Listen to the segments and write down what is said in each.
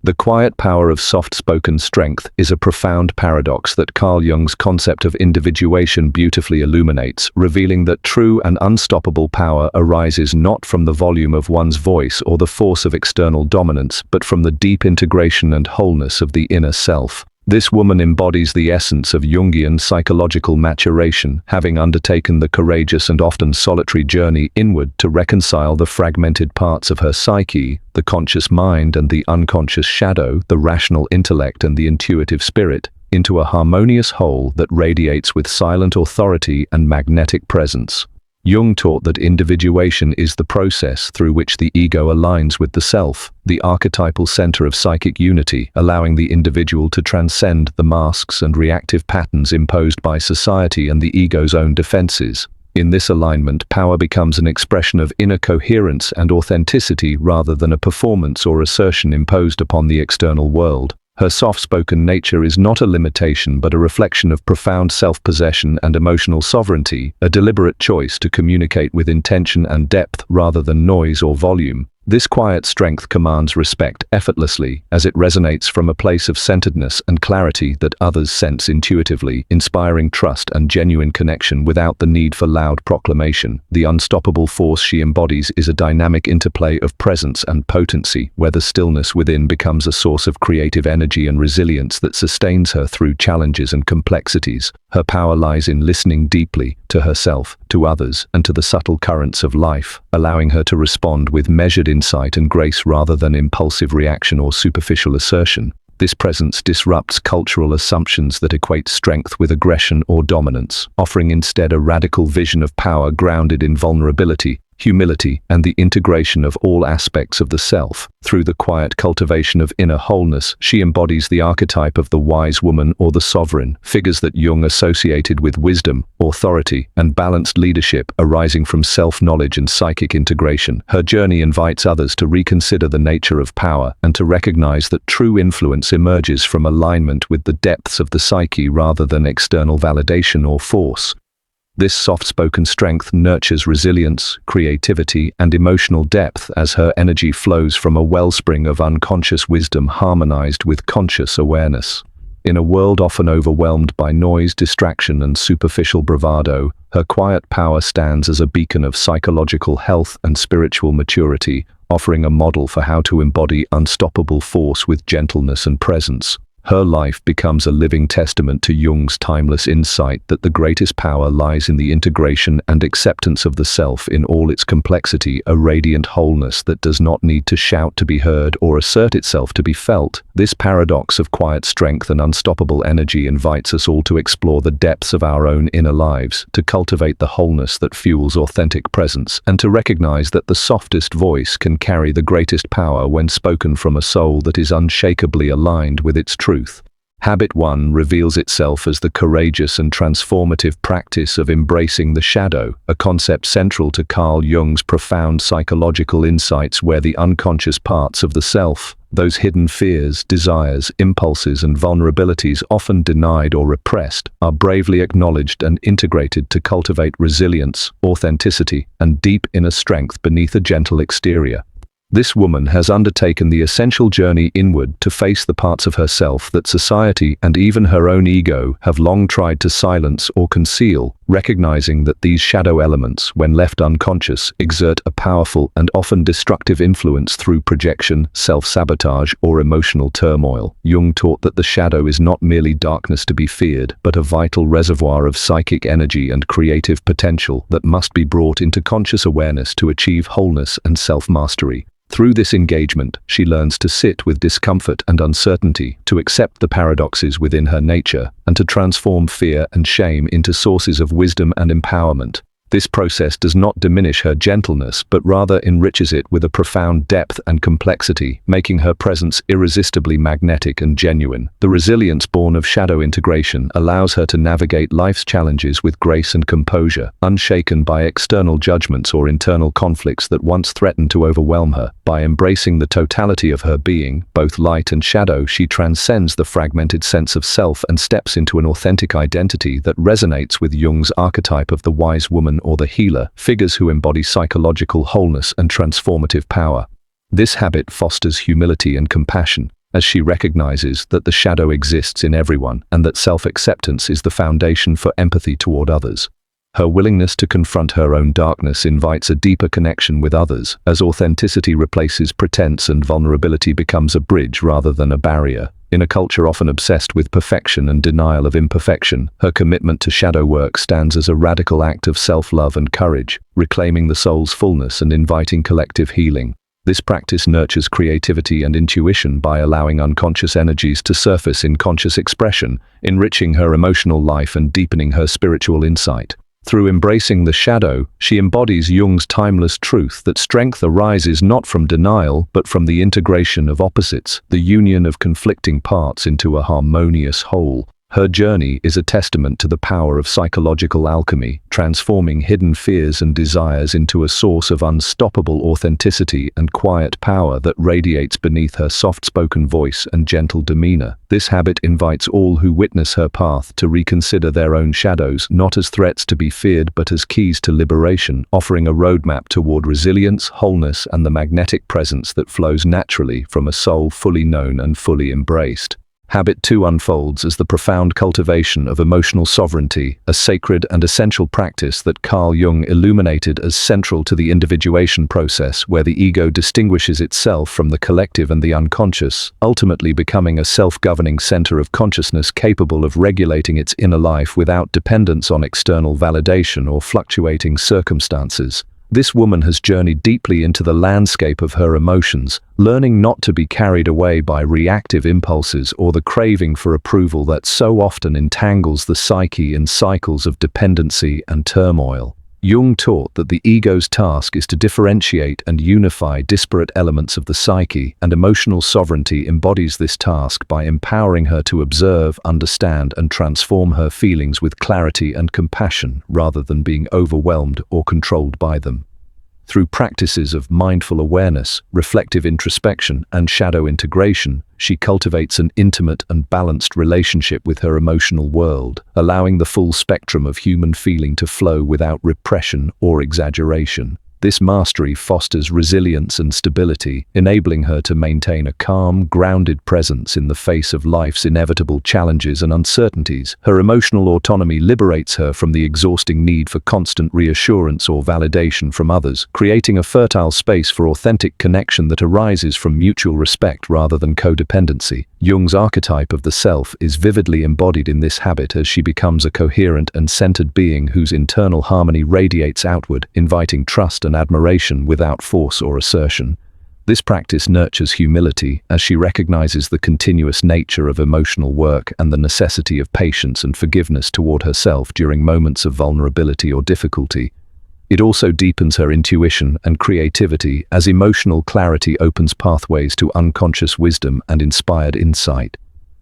The quiet power of soft-spoken strength is a profound paradox that Carl Jung's concept of individuation beautifully illuminates, revealing that true and unstoppable power arises not from the volume of one's voice or the force of external dominance, but from the deep integration and wholeness of the inner self. This woman embodies the essence of Jungian psychological maturation, having undertaken the courageous and often solitary journey inward to reconcile the fragmented parts of her psyche, the conscious mind and the unconscious shadow, the rational intellect and the intuitive spirit, into a harmonious whole that radiates with silent authority and magnetic presence. Jung taught that individuation is the process through which the ego aligns with the self, the archetypal center of psychic unity, allowing the individual to transcend the masks and reactive patterns imposed by society and the ego's own defenses. In this alignment, power becomes an expression of inner coherence and authenticity rather than a performance or assertion imposed upon the external world. Her soft-spoken nature is not a limitation but a reflection of profound self-possession and emotional sovereignty, a deliberate choice to communicate with intention and depth rather than noise or volume. This quiet strength commands respect effortlessly as it resonates from a place of centeredness and clarity that others sense intuitively, inspiring trust and genuine connection without the need for loud proclamation. The unstoppable force she embodies is a dynamic interplay of presence and potency, where the stillness within becomes a source of creative energy and resilience that sustains her through challenges and complexities. Her power lies in listening deeply to herself, to others, and to the subtle currents of life, allowing her to respond with measured insight and grace rather than impulsive reaction or superficial assertion. This presence disrupts cultural assumptions that equate strength with aggression or dominance, offering instead a radical vision of power grounded in vulnerability, humility, and the integration of all aspects of the self. Through the quiet cultivation of inner wholeness, she embodies the archetype of the wise woman or the sovereign, figures that Jung associated with wisdom, authority, and balanced leadership arising from self-knowledge and psychic integration. Her journey invites others to reconsider the nature of power and to recognize that true influence emerges from alignment with the depths of the psyche rather than external validation or force. This soft-spoken strength nurtures resilience, creativity, and emotional depth as her energy flows from a wellspring of unconscious wisdom harmonized with conscious awareness. In a world often overwhelmed by noise, distraction, and superficial bravado, her quiet power stands as a beacon of psychological health and spiritual maturity, offering a model for how to embody unstoppable force with gentleness and presence. Her life becomes a living testament to Jung's timeless insight that the greatest power lies in the integration and acceptance of the self in all its complexity, a radiant wholeness that does not need to shout to be heard or assert itself to be felt. This paradox of quiet strength and unstoppable energy invites us all to explore the depths of our own inner lives, to cultivate the wholeness that fuels authentic presence, and to recognize that the softest voice can carry the greatest power when spoken from a soul that is unshakably aligned with its truth. Habit 1 reveals itself as the courageous and transformative practice of embracing the shadow, a concept central to Carl Jung's profound psychological insights where the unconscious parts of the self, those hidden fears, desires, impulses, and vulnerabilities often denied or repressed, are bravely acknowledged and integrated to cultivate resilience, authenticity, and deep inner strength beneath a gentle exterior. This woman has undertaken the essential journey inward to face the parts of herself that society and even her own ego have long tried to silence or conceal, recognizing that these shadow elements, when left unconscious, exert a powerful and often destructive influence through projection, self-sabotage, or emotional turmoil. Jung taught that the shadow is not merely darkness to be feared, but a vital reservoir of psychic energy and creative potential that must be brought into conscious awareness to achieve wholeness and self-mastery. Through this engagement, she learns to sit with discomfort and uncertainty, to accept the paradoxes within her nature, and to transform fear and shame into sources of wisdom and empowerment. This process does not diminish her gentleness, but rather enriches it with a profound depth and complexity, making her presence irresistibly magnetic and genuine. The resilience born of shadow integration allows her to navigate life's challenges with grace and composure, unshaken by external judgments or internal conflicts that once threatened to overwhelm her. By embracing the totality of her being, both light and shadow, she transcends the fragmented sense of self and steps into an authentic identity that resonates with Jung's archetype of the wise woman or the healer, figures who embody psychological wholeness and transformative power. This habit fosters humility and compassion. as she recognizes that the shadow exists in everyone and that self-acceptance is the foundation for empathy toward others. Her willingness to confront her own darkness invites a deeper connection with others, as authenticity replaces pretense and vulnerability becomes a bridge rather than a barrier. In a culture often obsessed with perfection and denial of imperfection, her commitment to shadow work stands as a radical act of self-love and courage, reclaiming the soul's fullness and inviting collective healing. This practice nurtures creativity and intuition by allowing unconscious energies to surface in conscious expression, enriching her emotional life and deepening her spiritual insight. Through embracing the shadow, she embodies Jung's timeless truth that strength arises not from denial but from the integration of opposites, the union of conflicting parts into a harmonious whole. Her journey is a testament to the power of psychological alchemy, transforming hidden fears and desires into a source of unstoppable authenticity and quiet power that radiates beneath her soft-spoken voice and gentle demeanor. This habit invites all who witness her path to reconsider their own shadows, not as threats to be feared but as keys to liberation, offering a roadmap toward resilience, wholeness, and the magnetic presence that flows naturally from a soul fully known and fully embraced. Habit 2 unfolds as the profound cultivation of emotional sovereignty, a sacred and essential practice that Carl Jung illuminated as central to the individuation process, where the ego distinguishes itself from the collective and the unconscious, ultimately becoming a self-governing center of consciousness capable of regulating its inner life without dependence on external validation or fluctuating circumstances. This woman has journeyed deeply into the landscape of her emotions, learning not to be carried away by reactive impulses or the craving for approval that so often entangles the psyche in cycles of dependency and turmoil. Jung taught that the ego's task is to differentiate and unify disparate elements of the psyche, and emotional sovereignty embodies this task by empowering her to observe, understand, and transform her feelings with clarity and compassion, rather than being overwhelmed or controlled by them. Through practices of mindful awareness, reflective introspection, and shadow integration, she cultivates an intimate and balanced relationship with her emotional world, allowing the full spectrum of human feeling to flow without repression or exaggeration. This mastery fosters resilience and stability, enabling her to maintain a calm, grounded presence in the face of life's inevitable challenges and uncertainties. Her emotional autonomy liberates her from the exhausting need for constant reassurance or validation from others, creating a fertile space for authentic connection that arises from mutual respect rather than codependency. Jung's archetype of the self is vividly embodied in this habit as she becomes a coherent and centered being whose internal harmony radiates outward, inviting trust and admiration without force or assertion. This practice nurtures humility as she recognizes the continuous nature of emotional work and the necessity of patience and forgiveness toward herself during moments of vulnerability or difficulty. It also deepens her intuition and creativity as emotional clarity opens pathways to unconscious wisdom and inspired insight.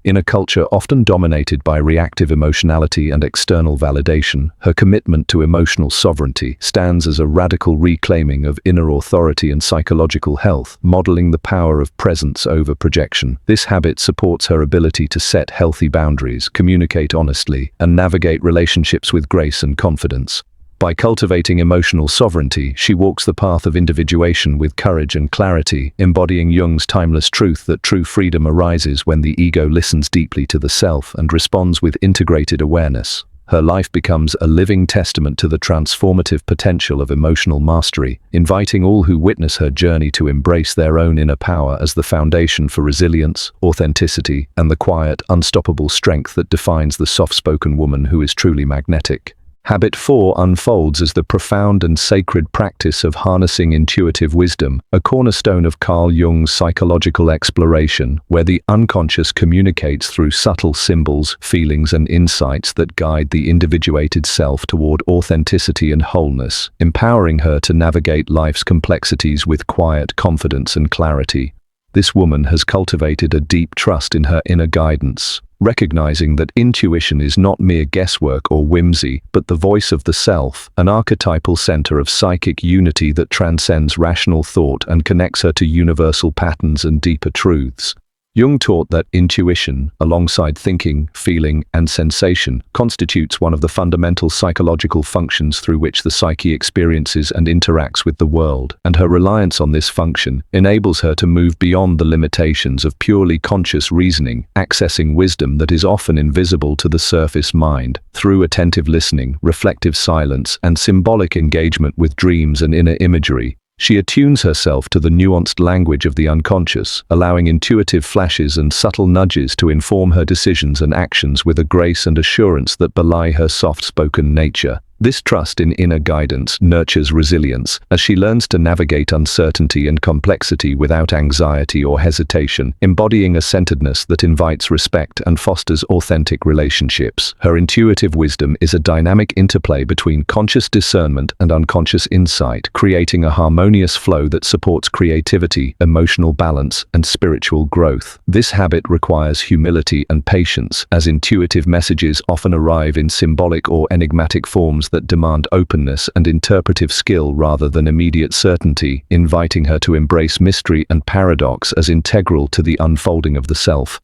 In a culture often dominated by reactive emotionality and external validation, her commitment to emotional sovereignty stands as a radical reclaiming of inner authority and psychological health, modeling the power of presence over projection. This habit supports her ability to set healthy boundaries, communicate honestly, and navigate relationships with grace and confidence. By cultivating emotional sovereignty, she walks the path of individuation with courage and clarity, embodying Jung's timeless truth that true freedom arises when the ego listens deeply to the self and responds with integrated awareness. Her life becomes a living testament to the transformative potential of emotional mastery, inviting all who witness her journey to embrace their own inner power as the foundation for resilience, authenticity, and the quiet, unstoppable strength that defines the soft-spoken woman who is truly magnetic. Habit 4 unfolds as the profound and sacred practice of harnessing intuitive wisdom, a cornerstone of Carl Jung's psychological exploration, where the unconscious communicates through subtle symbols, feelings, and insights that guide the individuated self toward authenticity and wholeness, empowering her to navigate life's complexities with quiet confidence and clarity. This woman has cultivated a deep trust in her inner guidance, recognizing that intuition is not mere guesswork or whimsy, but the voice of the self, an archetypal center of psychic unity that transcends rational thought and connects her to universal patterns and deeper truths. Jung taught that intuition, alongside thinking, feeling, and sensation, constitutes one of the fundamental psychological functions through which the psyche experiences and interacts with the world, and her reliance on this function enables her to move beyond the limitations of purely conscious reasoning, accessing wisdom that is often invisible to the surface mind. Through attentive listening, reflective silence, and symbolic engagement with dreams and inner imagery, she attunes herself to the nuanced language of the unconscious, allowing intuitive flashes and subtle nudges to inform her decisions and actions with a grace and assurance that belie her soft-spoken nature. This trust in inner guidance nurtures resilience as she learns to navigate uncertainty and complexity without anxiety or hesitation, embodying a centeredness that invites respect and fosters authentic relationships. Her intuitive wisdom is a dynamic interplay between conscious discernment and unconscious insight, creating a harmonious flow that supports creativity, emotional balance, and spiritual growth. This habit requires humility and patience, as intuitive messages often arrive in symbolic or enigmatic forms that demand openness and interpretive skill rather than immediate certainty, inviting her to embrace mystery and paradox as integral to the unfolding of the self.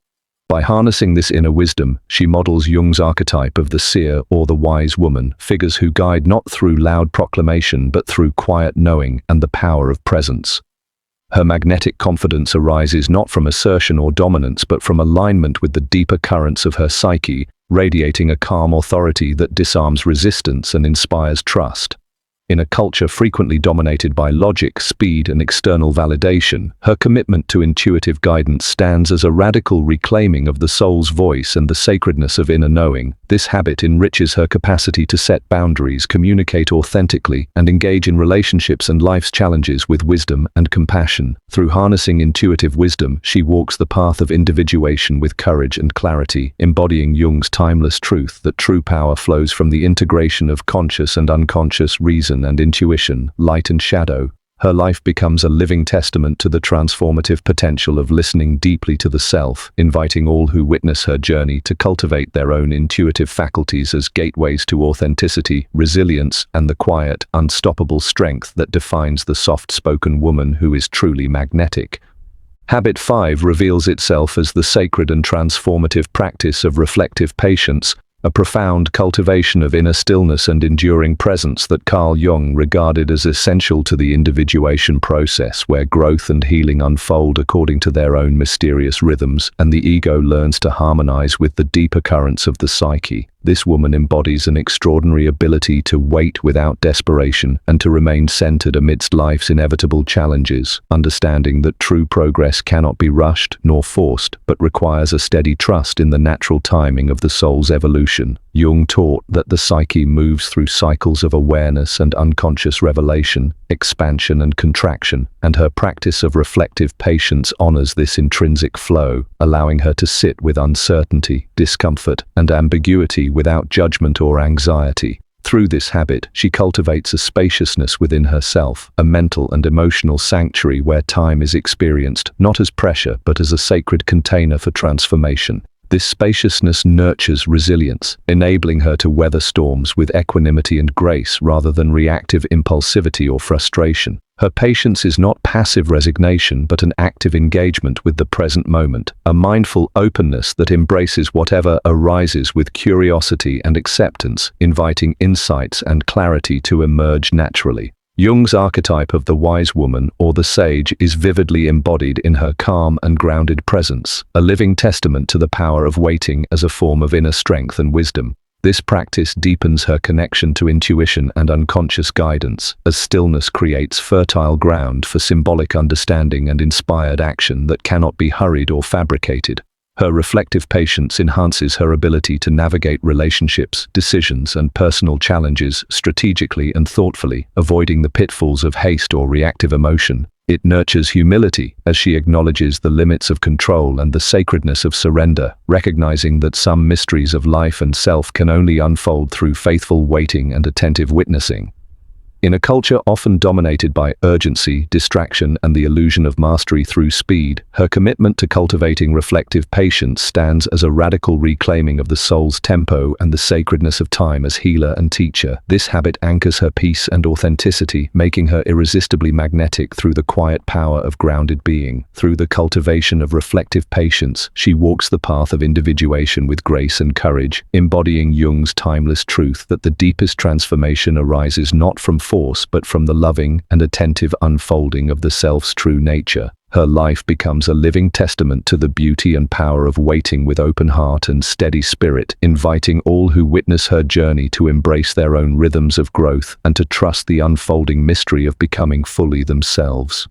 By harnessing this inner wisdom, she models Jung's archetype of the seer or the wise woman, figures who guide not through loud proclamation but through quiet knowing and the power of presence. Her magnetic confidence arises not from assertion or dominance but from alignment with the deeper currents of her psyche, radiating a calm authority that disarms resistance and inspires trust. In a culture frequently dominated by logic, speed, and external validation, her commitment to intuitive guidance stands as a radical reclaiming of the soul's voice and the sacredness of inner knowing. This habit enriches her capacity to set boundaries, communicate authentically, and engage in relationships and life's challenges with wisdom and compassion. Through harnessing intuitive wisdom, she walks the path of individuation with courage and clarity, embodying Jung's timeless truth that true power flows from the integration of conscious and unconscious reason and intuition, light and shadow. Her life becomes a living testament to the transformative potential of listening deeply to the self, inviting all who witness her journey to cultivate their own intuitive faculties as gateways to authenticity, resilience, and the quiet, unstoppable strength that defines the soft-spoken woman who is truly magnetic. Habit 5 reveals itself as the sacred and transformative practice of reflective patience, a profound cultivation of inner stillness and enduring presence that Carl Jung regarded as essential to the individuation process, where growth and healing unfold according to their own mysterious rhythms, and the ego learns to harmonize with the deeper currents of the psyche. This woman embodies an extraordinary ability to wait without desperation and to remain centered amidst life's inevitable challenges, understanding that true progress cannot be rushed nor forced, but requires a steady trust in the natural timing of the soul's evolution. Jung taught that the psyche moves through cycles of awareness and unconscious revelation, expansion and contraction, and her practice of reflective patience honors this intrinsic flow, allowing her to sit with uncertainty, discomfort, and ambiguity without judgment or anxiety. Through this habit, she cultivates a spaciousness within herself, a mental and emotional sanctuary where time is experienced not as pressure but as a sacred container for transformation. This spaciousness nurtures resilience, enabling her to weather storms with equanimity and grace rather than reactive impulsivity or frustration. Her patience is not passive resignation but an active engagement with the present moment, a mindful openness that embraces whatever arises with curiosity and acceptance, inviting insights and clarity to emerge naturally. Jung's archetype of the wise woman or the sage is vividly embodied in her calm and grounded presence, a living testament to the power of waiting as a form of inner strength and wisdom. This practice deepens her connection to intuition and unconscious guidance, as stillness creates fertile ground for symbolic understanding and inspired action that cannot be hurried or fabricated. Her reflective patience enhances her ability to navigate relationships, decisions, and personal challenges strategically and thoughtfully, avoiding the pitfalls of haste or reactive emotion. It nurtures humility as she acknowledges the limits of control and the sacredness of surrender, recognizing that some mysteries of life and self can only unfold through faithful waiting and attentive witnessing. In a culture often dominated by urgency, distraction, and the illusion of mastery through speed, her commitment to cultivating reflective patience stands as a radical reclaiming of the soul's tempo and the sacredness of time as healer and teacher. This habit anchors her peace and authenticity, making her irresistibly magnetic through the quiet power of grounded being. Through the cultivation of reflective patience, she walks the path of individuation with grace and courage, embodying Jung's timeless truth that the deepest transformation arises not from force but from the loving and attentive unfolding of the self's true nature. Her life becomes a living testament to the beauty and power of waiting with open heart and steady spirit, inviting all who witness her journey to embrace their own rhythms of growth and to trust the unfolding mystery of becoming fully themselves.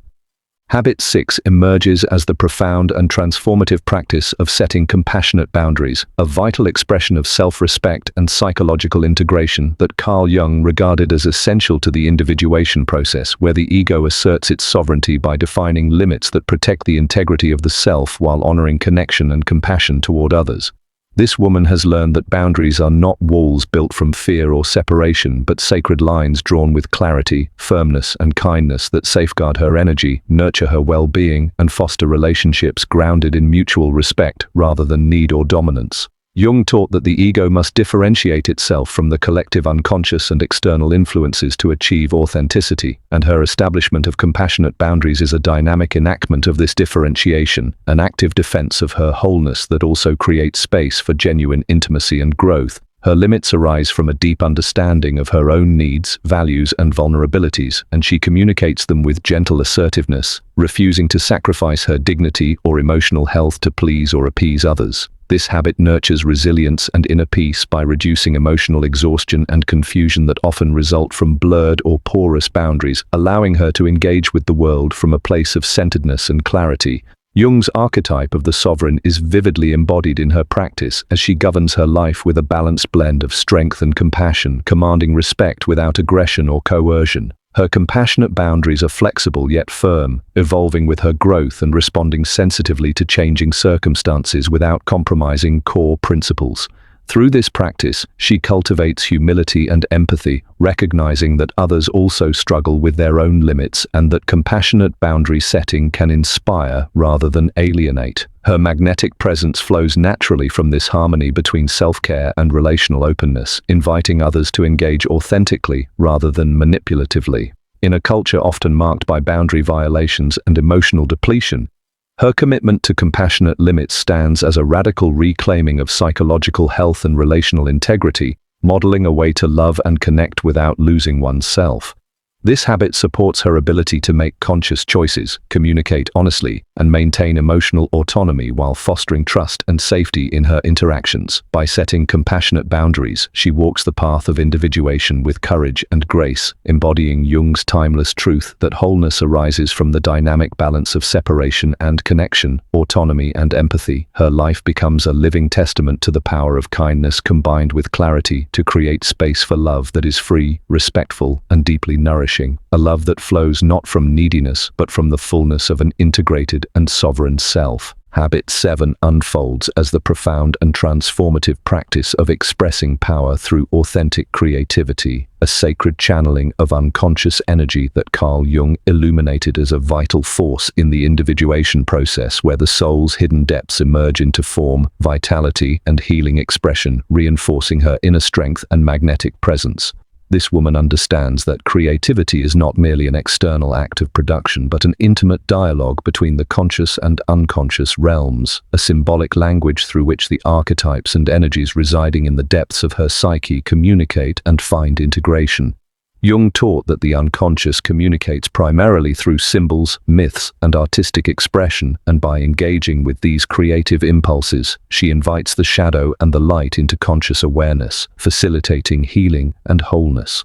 Habit 6 emerges as the profound and transformative practice of setting compassionate boundaries, a vital expression of self-respect and psychological integration that Carl Jung regarded as essential to the individuation process, where the ego asserts its sovereignty by defining limits that protect the integrity of the self while honoring connection and compassion toward others. This woman has learned that boundaries are not walls built from fear or separation, but sacred lines drawn with clarity, firmness, and kindness that safeguard her energy, nurture her well-being, and foster relationships grounded in mutual respect rather than need or dominance. Jung taught that the ego must differentiate itself from the collective unconscious and external influences to achieve authenticity, and her establishment of compassionate boundaries is a dynamic enactment of this differentiation, an active defense of her wholeness that also creates space for genuine intimacy and growth. Her limits arise from a deep understanding of her own needs, values, and vulnerabilities, and she communicates them with gentle assertiveness, refusing to sacrifice her dignity or emotional health to please or appease others. This habit nurtures resilience and inner peace by reducing emotional exhaustion and confusion that often result from blurred or porous boundaries, allowing her to engage with the world from a place of centeredness and clarity. Jung's archetype of the sovereign is vividly embodied in her practice as she governs her life with a balanced blend of strength and compassion, commanding respect without aggression or coercion. Her compassionate boundaries are flexible yet firm, evolving with her growth and responding sensitively to changing circumstances without compromising core principles. Through this practice, she cultivates humility and empathy, recognizing that others also struggle with their own limits and that compassionate boundary setting can inspire rather than alienate. Her magnetic presence flows naturally from this harmony between self-care and relational openness, inviting others to engage authentically rather than manipulatively. In a culture often marked by boundary violations and emotional depletion, her commitment to compassionate limits stands as a radical reclaiming of psychological health and relational integrity, modeling a way to love and connect without losing oneself. This habit supports her ability to make conscious choices, communicate honestly, and maintain emotional autonomy while fostering trust and safety in her interactions. By setting compassionate boundaries, she walks the path of individuation with courage and grace, embodying Jung's timeless truth that wholeness arises from the dynamic balance of separation and connection, autonomy and empathy. Her life becomes a living testament to the power of kindness combined with clarity to create space for love that is free, respectful, and deeply nourishing. A love that flows not from neediness but from the fullness of an integrated and sovereign self. Habit 7 unfolds as the profound and transformative practice of expressing power through authentic creativity, a sacred channeling of unconscious energy that Carl Jung illuminated as a vital force in the individuation process, where the soul's hidden depths emerge into form, vitality, and healing expression, reinforcing her inner strength and magnetic presence. This woman understands that creativity is not merely an external act of production, but an intimate dialogue between the conscious and unconscious realms, a symbolic language through which the archetypes and energies residing in the depths of her psyche communicate and find integration. Jung taught that the unconscious communicates primarily through symbols, myths, and artistic expression, and by engaging with these creative impulses, she invites the shadow and the light into conscious awareness, facilitating healing and wholeness.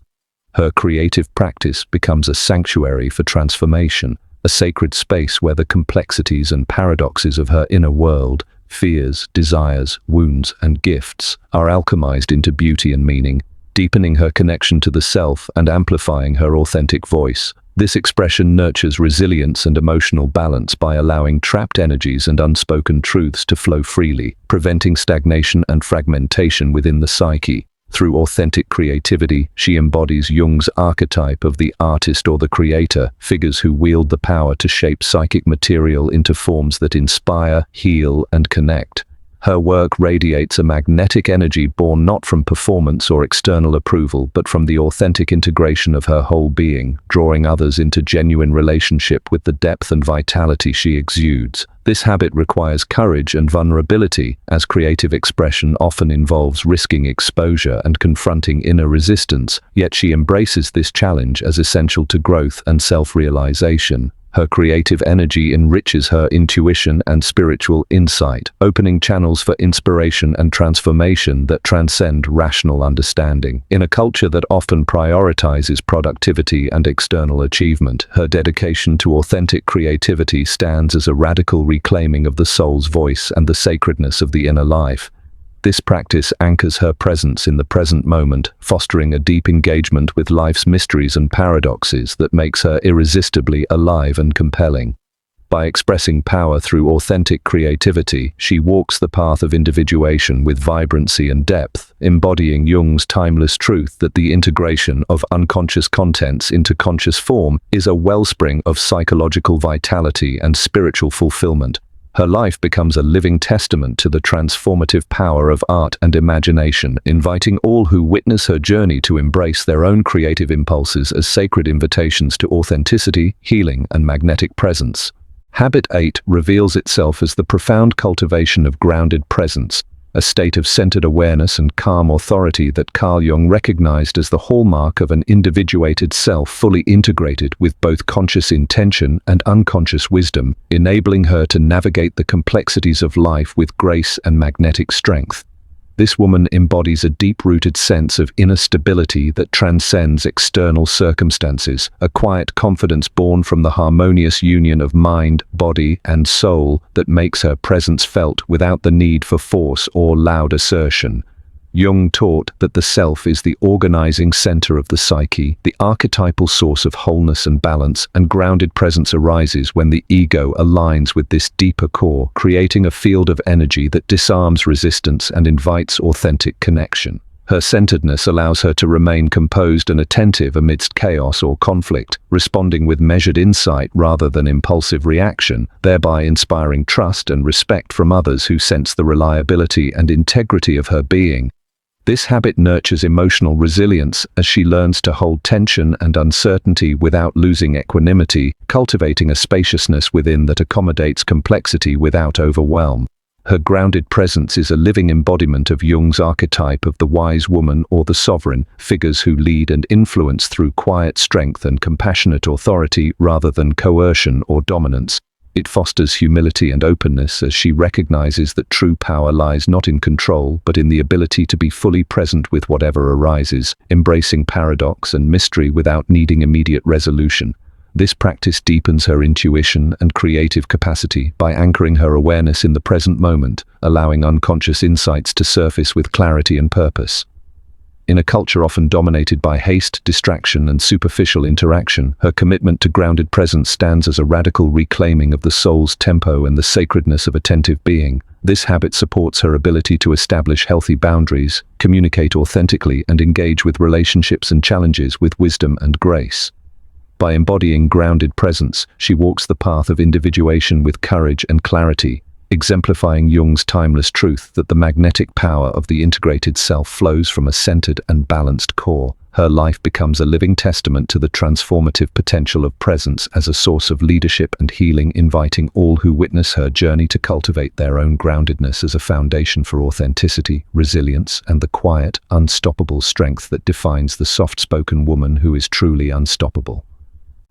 Her creative practice becomes a sanctuary for transformation, a sacred space where the complexities and paradoxes of her inner world, fears, desires, wounds, and gifts, are alchemized into beauty and meaning, deepening her connection to the self and amplifying her authentic voice. This expression nurtures resilience and emotional balance by allowing trapped energies and unspoken truths to flow freely, preventing stagnation and fragmentation within the psyche. Through authentic creativity, she embodies Jung's archetype of the artist or the creator, figures who wield the power to shape psychic material into forms that inspire, heal, and connect. Her work radiates a magnetic energy born not from performance or external approval, but from the authentic integration of her whole being, drawing others into genuine relationship with the depth and vitality she exudes. This habit requires courage and vulnerability, as creative expression often involves risking exposure and confronting inner resistance, yet she embraces this challenge as essential to growth and self-realization. Her creative energy enriches her intuition and spiritual insight, opening channels for inspiration and transformation that transcend rational understanding. In a culture that often prioritizes productivity and external achievement, her dedication to authentic creativity stands as a radical reclaiming of the soul's voice and the sacredness of the inner life. This practice anchors her presence in the present moment, fostering a deep engagement with life's mysteries and paradoxes that makes her irresistibly alive and compelling. By expressing power through authentic creativity, she walks the path of individuation with vibrancy and depth, embodying Jung's timeless truth that the integration of unconscious contents into conscious form is a wellspring of psychological vitality and spiritual fulfillment. Her life becomes a living testament to the transformative power of art and imagination, inviting all who witness her journey to embrace their own creative impulses as sacred invitations to authenticity, healing, and magnetic presence. Habit 8 reveals itself as the profound cultivation of grounded presence, a state of centered awareness and calm authority that Carl Jung recognized as the hallmark of an individuated self fully integrated with both conscious intention and unconscious wisdom, enabling her to navigate the complexities of life with grace and magnetic strength. This woman embodies a deep-rooted sense of inner stability that transcends external circumstances, a quiet confidence born from the harmonious union of mind, body, and soul that makes her presence felt without the need for force or loud assertion. Jung taught that the self is the organizing center of the psyche, the archetypal source of wholeness and balance, and grounded presence arises when the ego aligns with this deeper core, creating a field of energy that disarms resistance and invites authentic connection. Her centeredness allows her to remain composed and attentive amidst chaos or conflict, responding with measured insight rather than impulsive reaction, thereby inspiring trust and respect from others who sense the reliability and integrity of her being. This habit nurtures emotional resilience as she learns to hold tension and uncertainty without losing equanimity, cultivating a spaciousness within that accommodates complexity without overwhelm. Her grounded presence is a living embodiment of Jung's archetype of the wise woman or the sovereign, figures who lead and influence through quiet strength and compassionate authority rather than coercion or dominance. It fosters humility and openness as she recognizes that true power lies not in control, but in the ability to be fully present with whatever arises, embracing paradox and mystery without needing immediate resolution. This practice deepens her intuition and creative capacity by anchoring her awareness in the present moment, allowing unconscious insights to surface with clarity and purpose. In a culture often dominated by haste, distraction, and superficial interaction, her commitment to grounded presence stands as a radical reclaiming of the soul's tempo and the sacredness of attentive being. This habit supports her ability to establish healthy boundaries, communicate authentically, and engage with relationships and challenges with wisdom and grace. By embodying grounded presence, she walks the path of individuation with courage and clarity, exemplifying Jung's timeless truth that the magnetic power of the integrated self flows from a centered and balanced core. Her life becomes a living testament to the transformative potential of presence as a source of leadership and healing, inviting all who witness her journey to cultivate their own groundedness as a foundation for authenticity, resilience, and the quiet, unstoppable strength that defines the soft-spoken woman who is truly unstoppable.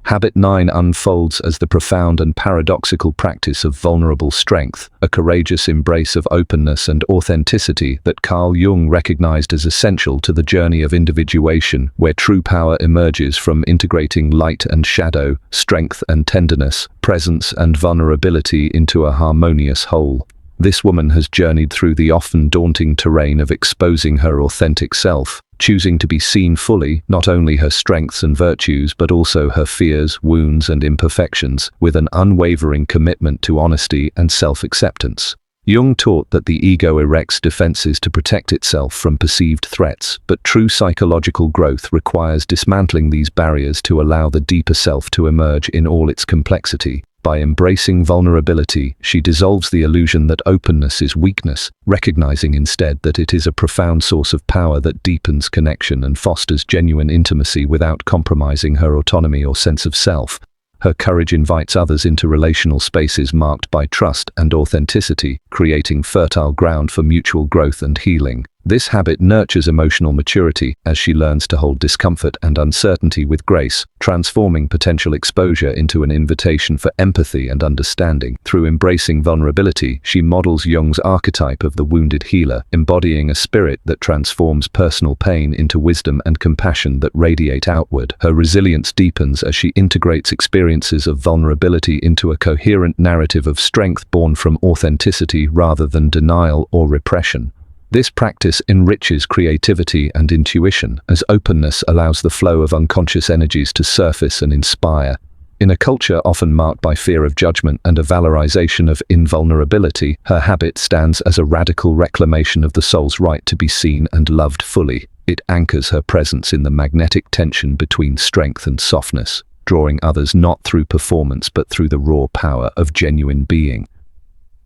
Habit 9 unfolds as the profound and paradoxical practice of vulnerable strength, a courageous embrace of openness and authenticity that Carl Jung recognized as essential to the journey of individuation, where true power emerges from integrating light and shadow, strength and tenderness, presence and vulnerability into a harmonious whole. This woman has journeyed through the often daunting terrain of exposing her authentic self, choosing to be seen fully, not only her strengths and virtues but also her fears, wounds and imperfections, with an unwavering commitment to honesty and self-acceptance. Jung taught that the ego erects defenses to protect itself from perceived threats, but true psychological growth requires dismantling these barriers to allow the deeper self to emerge in all its complexity. By embracing vulnerability, she dissolves the illusion that openness is weakness, recognizing instead that it is a profound source of power that deepens connection and fosters genuine intimacy without compromising her autonomy or sense of self. Her courage invites others into relational spaces marked by trust and authenticity, creating fertile ground for mutual growth and healing. This habit nurtures emotional maturity as she learns to hold discomfort and uncertainty with grace, transforming potential exposure into an invitation for empathy and understanding. Through embracing vulnerability, she models Jung's archetype of the wounded healer, embodying a spirit that transforms personal pain into wisdom and compassion that radiate outward. Her resilience deepens as she integrates experiences of vulnerability into a coherent narrative of strength born from authenticity rather than denial or repression. This practice enriches creativity and intuition, as openness allows the flow of unconscious energies to surface and inspire. In a culture often marked by fear of judgment and a valorization of invulnerability, her habit stands as a radical reclamation of the soul's right to be seen and loved fully. It anchors her presence in the magnetic tension between strength and softness, drawing others not through performance but through the raw power of genuine being.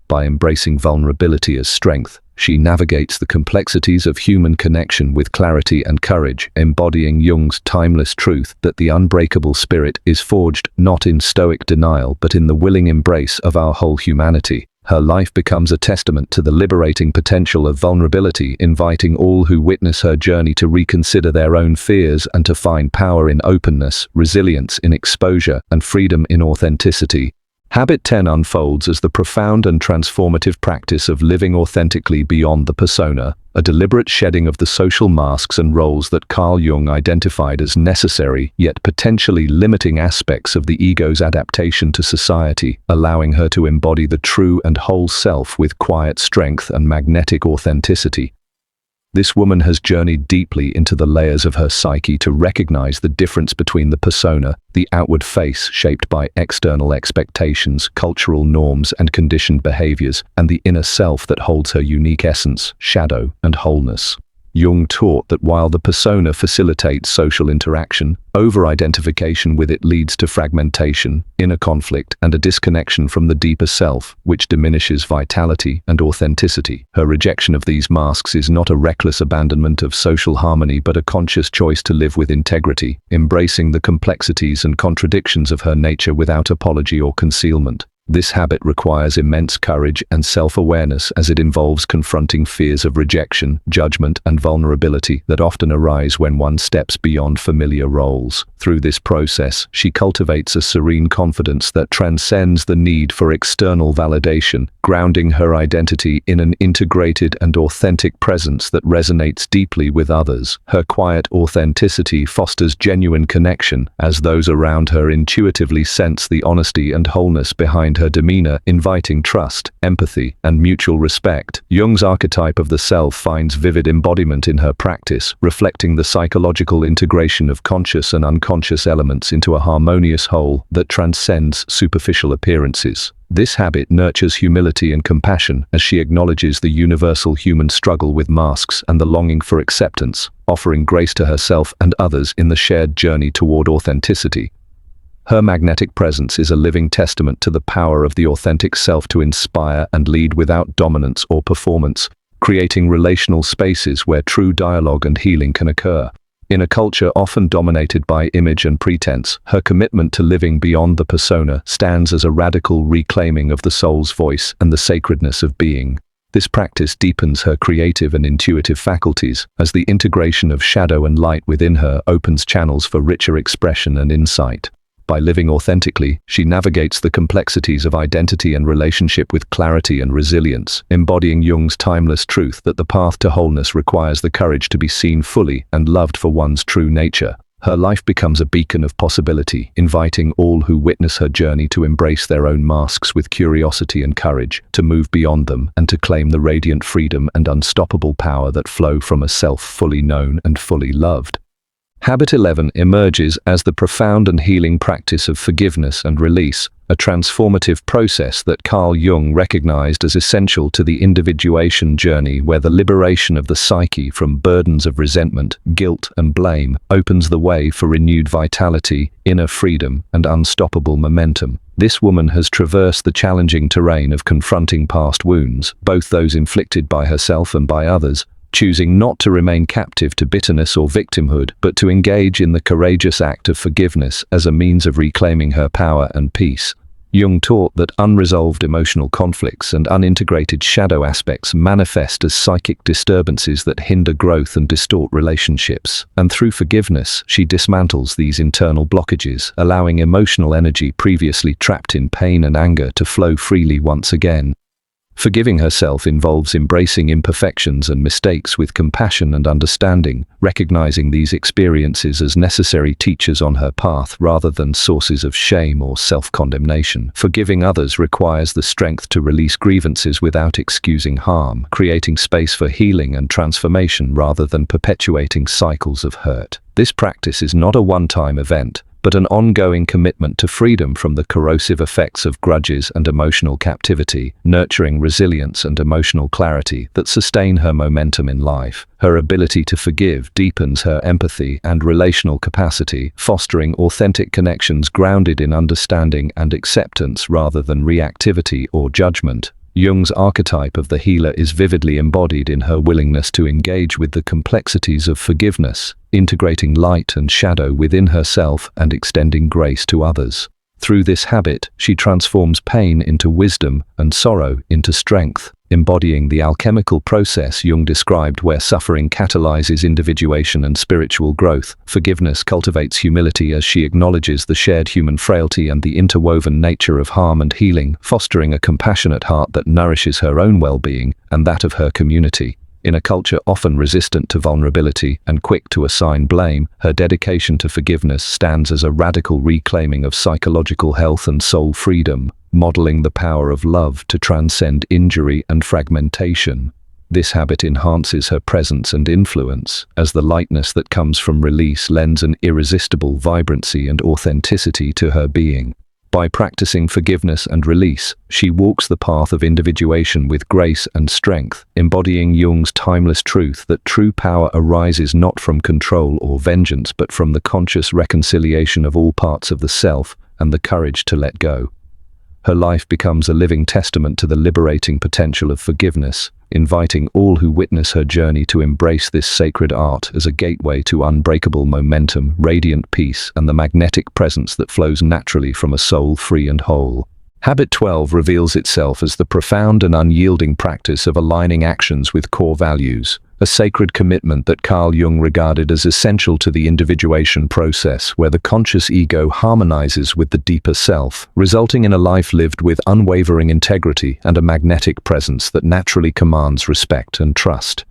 By embracing vulnerability as strength, she navigates the complexities of human connection with clarity and courage, embodying Jung's timeless truth that the unbreakable spirit is forged not in stoic denial but in the willing embrace of our whole humanity. Her life becomes a testament to the liberating potential of vulnerability, inviting all who witness her journey to reconsider their own fears and to find power in openness, resilience in exposure, and freedom in authenticity. Habit 10 unfolds as the profound and transformative practice of living authentically beyond the persona, a deliberate shedding of the social masks and roles that Carl Jung identified as necessary yet potentially limiting aspects of the ego's adaptation to society, allowing her to embody the true and whole self with quiet strength and magnetic authenticity. This woman has journeyed deeply into the layers of her psyche to recognize the difference between the persona, the outward face shaped by external expectations, cultural norms, and conditioned behaviors, and the inner self that holds her unique essence, shadow, and wholeness. Jung taught that while the persona facilitates social interaction, over-identification with it leads to fragmentation, inner conflict, and a disconnection from the deeper self, which diminishes vitality and authenticity. Her rejection of these masks is not a reckless abandonment of social harmony but a conscious choice to live with integrity, embracing the complexities and contradictions of her nature without apology or concealment. This habit requires immense courage and self-awareness as it involves confronting fears of rejection, judgment, and vulnerability that often arise when one steps beyond familiar roles. Through this process, she cultivates a serene confidence that transcends the need for external validation, grounding her identity in an integrated and authentic presence that resonates deeply with others. Her quiet authenticity fosters genuine connection, as those around her intuitively sense the honesty and wholeness behind her demeanor, inviting trust, empathy, and mutual respect. Jung's archetype of the self finds vivid embodiment in her practice, reflecting the psychological integration of conscious and unconscious elements into a harmonious whole that transcends superficial appearances. This habit nurtures humility and compassion as she acknowledges the universal human struggle with masks and the longing for acceptance, offering grace to herself and others in the shared journey toward authenticity. Her magnetic presence is a living testament to the power of the authentic self to inspire and lead without dominance or performance, creating relational spaces where true dialogue and healing can occur. In a culture often dominated by image and pretense, her commitment to living beyond the persona stands as a radical reclaiming of the soul's voice and the sacredness of being. This practice deepens her creative and intuitive faculties, as the integration of shadow and light within her opens channels for richer expression and insight. By living authentically, she navigates the complexities of identity and relationship with clarity and resilience, embodying Jung's timeless truth that the path to wholeness requires the courage to be seen fully and loved for one's true nature. Her life becomes a beacon of possibility, inviting all who witness her journey to embrace their own masks with curiosity and courage, to move beyond them and to claim the radiant freedom and unstoppable power that flow from a self fully known and fully loved. Habit 11 emerges as the profound and healing practice of forgiveness and release, a transformative process that Carl Jung recognized as essential to the individuation journey, where the liberation of the psyche from burdens of resentment, guilt, and blame opens the way for renewed vitality, inner freedom, and unstoppable momentum. This woman has traversed the challenging terrain of confronting past wounds, both those inflicted by herself and by others, choosing not to remain captive to bitterness or victimhood, but to engage in the courageous act of forgiveness as a means of reclaiming her power and peace. Jung taught that unresolved emotional conflicts and unintegrated shadow aspects manifest as psychic disturbances that hinder growth and distort relationships. And through forgiveness, she dismantles these internal blockages, allowing emotional energy previously trapped in pain and anger to flow freely once again. Forgiving herself involves embracing imperfections and mistakes with compassion and understanding, recognizing these experiences as necessary teachers on her path rather than sources of shame or self-condemnation. Forgiving others requires the strength to release grievances without excusing harm, creating space for healing and transformation rather than perpetuating cycles of hurt. This practice is not a one-time event, but an ongoing commitment to freedom from the corrosive effects of grudges and emotional captivity, nurturing resilience and emotional clarity that sustain her momentum in life. Her ability to forgive deepens her empathy and relational capacity, fostering authentic connections grounded in understanding and acceptance rather than reactivity or judgment. Jung's archetype of the healer is vividly embodied in her willingness to engage with the complexities of forgiveness, integrating light and shadow within herself and extending grace to others. Through this habit, she transforms pain into wisdom and sorrow into strength, embodying the alchemical process Jung described where suffering catalyzes individuation and spiritual growth. Forgiveness cultivates humility as she acknowledges the shared human frailty and the interwoven nature of harm and healing, fostering a compassionate heart that nourishes her own well-being and that of her community. In a culture often resistant to vulnerability and quick to assign blame, her dedication to forgiveness stands as a radical reclaiming of psychological health and soul freedom, modeling the power of love to transcend injury and fragmentation. This habit enhances her presence and influence, as the lightness that comes from release lends an irresistible vibrancy and authenticity to her being. By practicing forgiveness and release, she walks the path of individuation with grace and strength, embodying Jung's timeless truth that true power arises not from control or vengeance but from the conscious reconciliation of all parts of the self and the courage to let go. Her life becomes a living testament to the liberating potential of forgiveness, inviting all who witness her journey to embrace this sacred art as a gateway to unbreakable momentum, radiant peace, and the magnetic presence that flows naturally from a soul free and whole. Habit 12 reveals itself as the profound and unyielding practice of aligning actions with core values, a sacred commitment that Carl Jung regarded as essential to the individuation process, where the conscious ego harmonizes with the deeper self, resulting in a life lived with unwavering integrity and a magnetic presence that naturally commands respect and trust.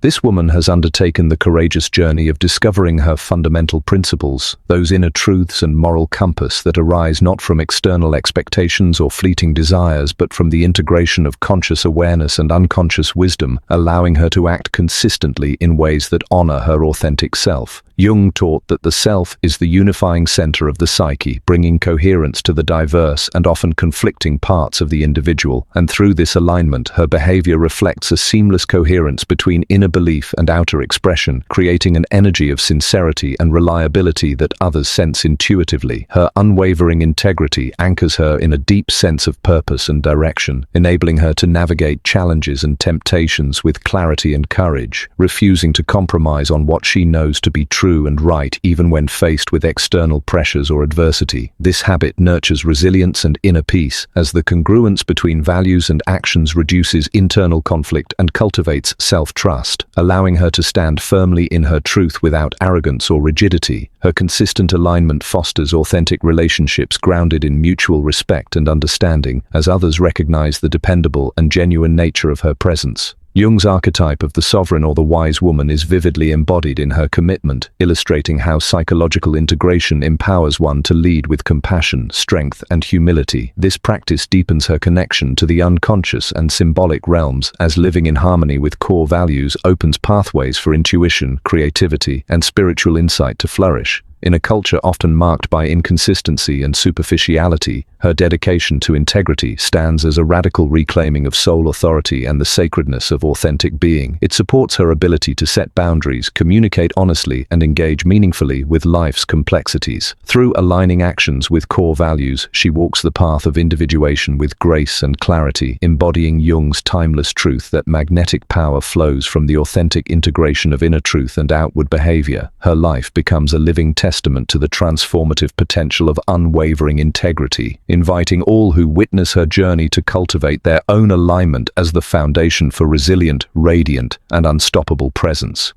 This woman has undertaken the courageous journey of discovering her fundamental principles, those inner truths and moral compass that arise not from external expectations or fleeting desires but from the integration of conscious awareness and unconscious wisdom, allowing her to act consistently in ways that honor her authentic self. Jung taught that the self is the unifying center of the psyche, bringing coherence to the diverse and often conflicting parts of the individual, and through this alignment, her behavior reflects a seamless coherence between inner belief and outer expression, creating an energy of sincerity and reliability that others sense intuitively. Her unwavering integrity anchors her in a deep sense of purpose and direction, enabling her to navigate challenges and temptations with clarity and courage, refusing to compromise on what she knows to be true and right even when faced with external pressures or adversity. This habit nurtures resilience and inner peace, as the congruence between values and actions reduces internal conflict and cultivates self-trust, allowing her to stand firmly in her truth without arrogance or rigidity. Her consistent alignment fosters authentic relationships grounded in mutual respect and understanding, as others recognize the dependable and genuine nature of her presence. Jung's archetype of the sovereign or the wise woman is vividly embodied in her commitment, illustrating how psychological integration empowers one to lead with compassion, strength, and humility. This practice deepens her connection to the unconscious and symbolic realms, as living in harmony with core values opens pathways for intuition, creativity, and spiritual insight to flourish. In a culture often marked by inconsistency and superficiality, her dedication to integrity stands as a radical reclaiming of soul authority and the sacredness of authentic being. It supports her ability to set boundaries, communicate honestly, and engage meaningfully with life's complexities. Through aligning actions with core values, she walks the path of individuation with grace and clarity, embodying Jung's timeless truth that magnetic power flows from the authentic integration of inner truth and outward behavior. Her life becomes a living testament to the transformative potential of unwavering integrity, inviting all who witness her journey to cultivate their own alignment as the foundation for resilient, radiant, and unstoppable presence.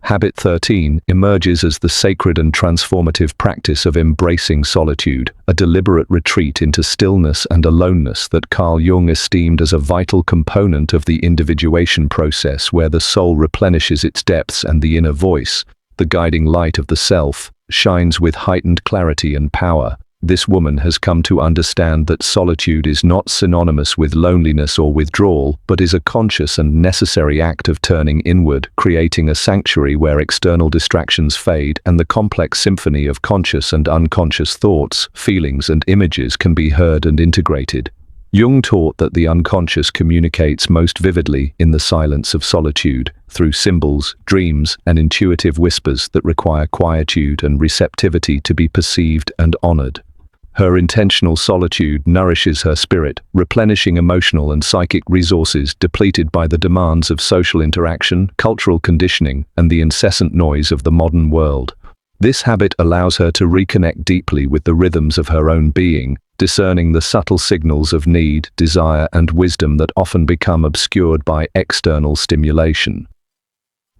Habit 13 emerges as the sacred and transformative practice of embracing solitude, a deliberate retreat into stillness and aloneness that Carl Jung esteemed as a vital component of the individuation process, where the soul replenishes its depths and the inner voice, the guiding light of the self, shines with heightened clarity and power. This woman has come to understand that solitude is not synonymous with loneliness or withdrawal, but is a conscious and necessary act of turning inward, creating a sanctuary where external distractions fade and the complex symphony of conscious and unconscious thoughts, feelings, and images can be heard and integrated. Jung taught that the unconscious communicates most vividly in the silence of solitude, through symbols, dreams, and intuitive whispers that require quietude and receptivity to be perceived and honored. Her intentional solitude nourishes her spirit, replenishing emotional and psychic resources depleted by the demands of social interaction, cultural conditioning, and the incessant noise of the modern world. This habit allows her to reconnect deeply with the rhythms of her own being, discerning the subtle signals of need, desire, and wisdom that often become obscured by external stimulation.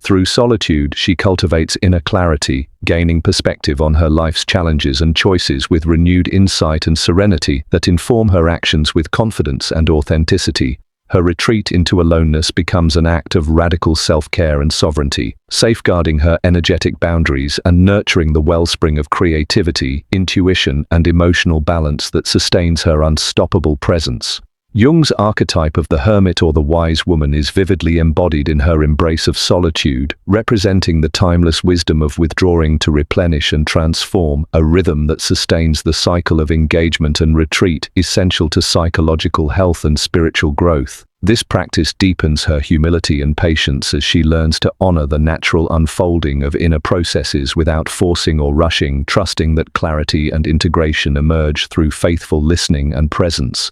Through solitude, she cultivates inner clarity, gaining perspective on her life's challenges and choices with renewed insight and serenity that inform her actions with confidence and authenticity. Her retreat into aloneness becomes an act of radical self-care and sovereignty, safeguarding her energetic boundaries and nurturing the wellspring of creativity, intuition, and emotional balance that sustains her unstoppable presence. Jung's archetype of the hermit or the wise woman is vividly embodied in her embrace of solitude, representing the timeless wisdom of withdrawing to replenish and transform, a rhythm that sustains the cycle of engagement and retreat, essential to psychological health and spiritual growth. This practice deepens her humility and patience as she learns to honor the natural unfolding of inner processes without forcing or rushing, trusting that clarity and integration emerge through faithful listening and presence.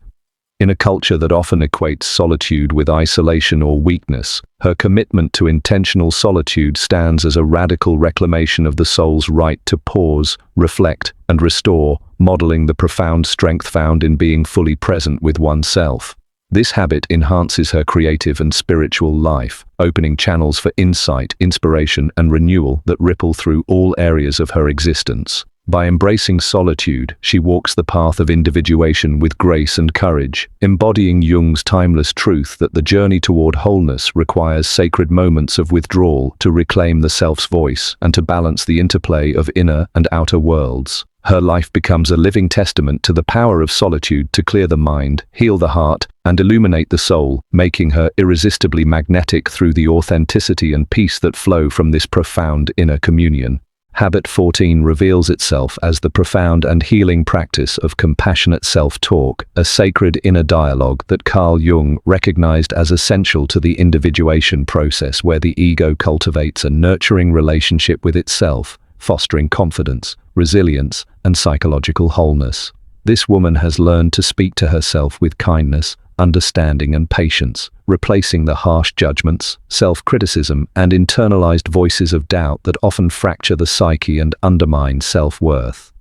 In a culture that often equates solitude with isolation or weakness, her commitment to intentional solitude stands as a radical reclamation of the soul's right to pause, reflect, and restore, modeling the profound strength found in being fully present with oneself. This habit enhances her creative and spiritual life, opening channels for insight, inspiration, and renewal that ripple through all areas of her existence. By embracing solitude, she walks the path of individuation with grace and courage, embodying Jung's timeless truth that the journey toward wholeness requires sacred moments of withdrawal to reclaim the self's voice and to balance the interplay of inner and outer worlds. Her life becomes a living testament to the power of solitude to clear the mind, heal the heart, and illuminate the soul, making her irresistibly magnetic through the authenticity and peace that flow from this profound inner communion. Habit 14 reveals itself as the profound and healing practice of compassionate self-talk, a sacred inner dialogue that Carl Jung recognized as essential to the individuation process, where the ego cultivates a nurturing relationship with itself, fostering confidence, resilience, and psychological wholeness. This woman has learned to speak to herself with kindness, understanding, and patience, replacing the harsh judgments, self-criticism, and internalized voices of doubt that often fracture the psyche and undermine self-worth.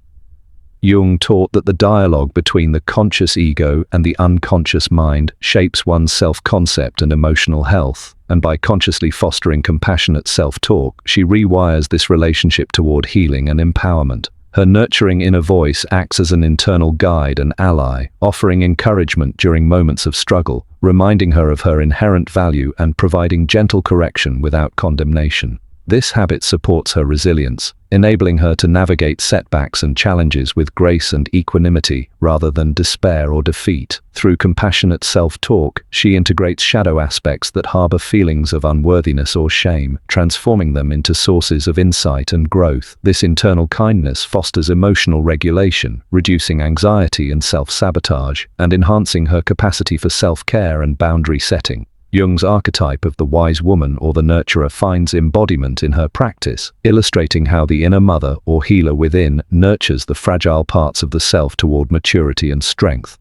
Jung taught that the dialogue between the conscious ego and the unconscious mind shapes one's self-concept and emotional health, and by consciously fostering compassionate self-talk, she rewires this relationship toward healing and empowerment. Her nurturing inner voice acts as an internal guide and ally, offering encouragement during moments of struggle, reminding her of her inherent value and providing gentle correction without condemnation. This habit supports her resilience, enabling her to navigate setbacks and challenges with grace and equanimity rather than despair or defeat. Through compassionate self-talk, she integrates shadow aspects that harbor feelings of unworthiness or shame, transforming them into sources of insight and growth. This internal kindness fosters emotional regulation, reducing anxiety and self-sabotage, and enhancing her capacity for self-care and boundary setting. Jung's archetype of the wise woman or the nurturer finds embodiment in her practice, illustrating how the inner mother or healer within nurtures the fragile parts of the self toward maturity and strength.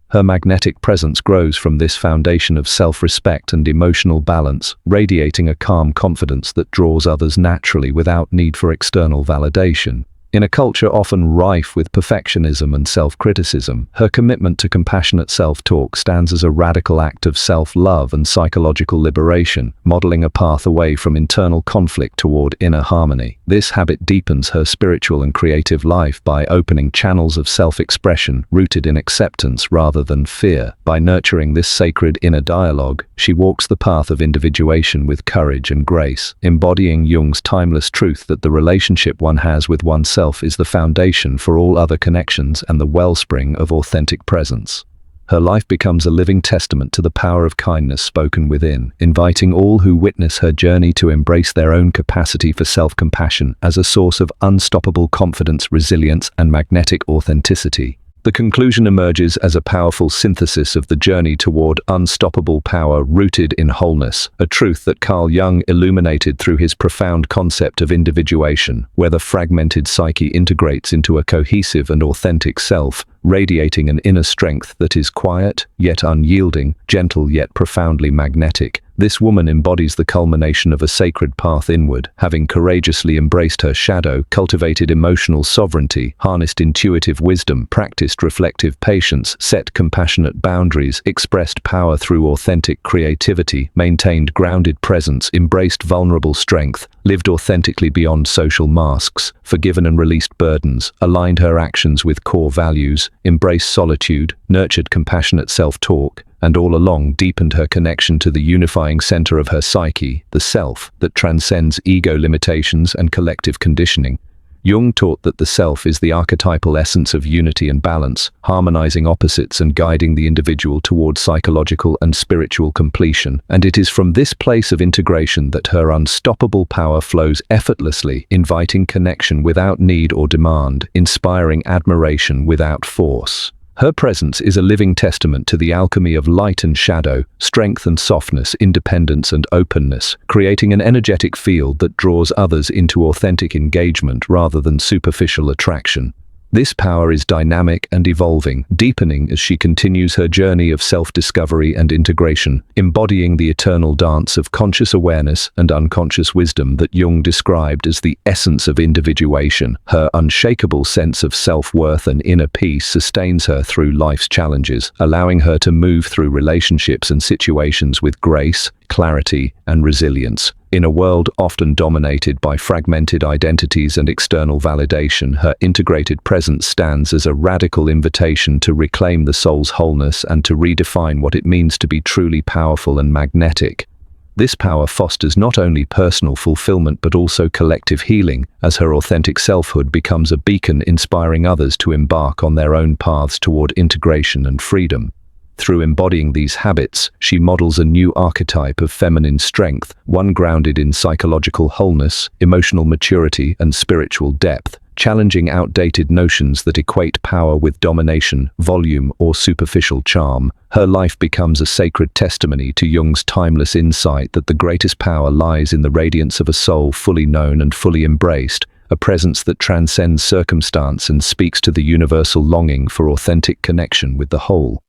Her magnetic presence grows from this foundation of self-respect and emotional balance, radiating a calm confidence that draws others naturally without need for external validation. In a culture often rife with perfectionism and self-criticism, her commitment to compassionate self-talk stands as a radical act of self-love and psychological liberation, modeling a path away from internal conflict toward inner harmony. This habit deepens her spiritual and creative life by opening channels of self-expression rooted in acceptance rather than fear. By nurturing this sacred inner dialogue, she walks the path of individuation with courage and grace, embodying Jung's timeless truth that the relationship one has with oneself is the foundation for all other connections and the wellspring of authentic presence. Her life becomes a living testament to the power of kindness spoken within, inviting all who witness her journey to embrace their own capacity for self-compassion as a source of unstoppable confidence, resilience, and magnetic authenticity. The conclusion emerges as a powerful synthesis of the journey toward unstoppable power rooted in wholeness, a truth that Carl Jung illuminated through his profound concept of individuation, where the fragmented psyche integrates into a cohesive and authentic self, radiating an inner strength that is quiet, yet unyielding, gentle yet profoundly magnetic. This woman embodies the culmination of a sacred path inward, having courageously embraced her shadow, cultivated emotional sovereignty, harnessed intuitive wisdom, practiced reflective patience, set compassionate boundaries, expressed power through authentic creativity, maintained grounded presence, embraced vulnerable strength, lived authentically beyond social masks, forgiven and released burdens, aligned her actions with core values, embraced solitude, nurtured compassionate self-talk, and all along deepened her connection to the unifying center of her psyche, the self, that transcends ego limitations and collective conditioning. Jung taught that the self is the archetypal essence of unity and balance, harmonizing opposites and guiding the individual toward psychological and spiritual completion. And it is from this place of integration that her unstoppable power flows effortlessly, inviting connection without need or demand, inspiring admiration without force. Her presence is a living testament to the alchemy of light and shadow, strength and softness, independence and openness, creating an energetic field that draws others into authentic engagement rather than superficial attraction. This power is dynamic and evolving, deepening as she continues her journey of self-discovery and integration, embodying the eternal dance of conscious awareness and unconscious wisdom that Jung described as the essence of individuation. Her unshakable sense of self-worth and inner peace sustains her through life's challenges, allowing her to move through relationships and situations with grace, clarity, and resilience. In a world often dominated by fragmented identities and external validation, her integrated presence stands as a radical invitation to reclaim the soul's wholeness and to redefine what it means to be truly powerful and magnetic. This power fosters not only personal fulfillment but also collective healing, as her authentic selfhood becomes a beacon inspiring others to embark on their own paths toward integration and freedom. Through embodying these habits, she models a new archetype of feminine strength, one grounded in psychological wholeness, emotional maturity, and spiritual depth, challenging outdated notions that equate power with domination, volume, or superficial charm. Her life becomes a sacred testimony to Jung's timeless insight that the greatest power lies in the radiance of a soul fully known and fully embraced, a presence that transcends circumstance and speaks to the universal longing for authentic connection with the whole.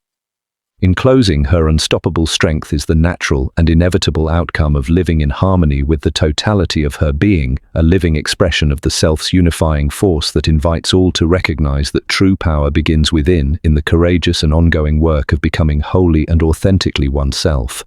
In closing, her unstoppable strength is the natural and inevitable outcome of living in harmony with the totality of her being, a living expression of the self's unifying force that invites all to recognize that true power begins within, in the courageous and ongoing work of becoming wholly and authentically oneself.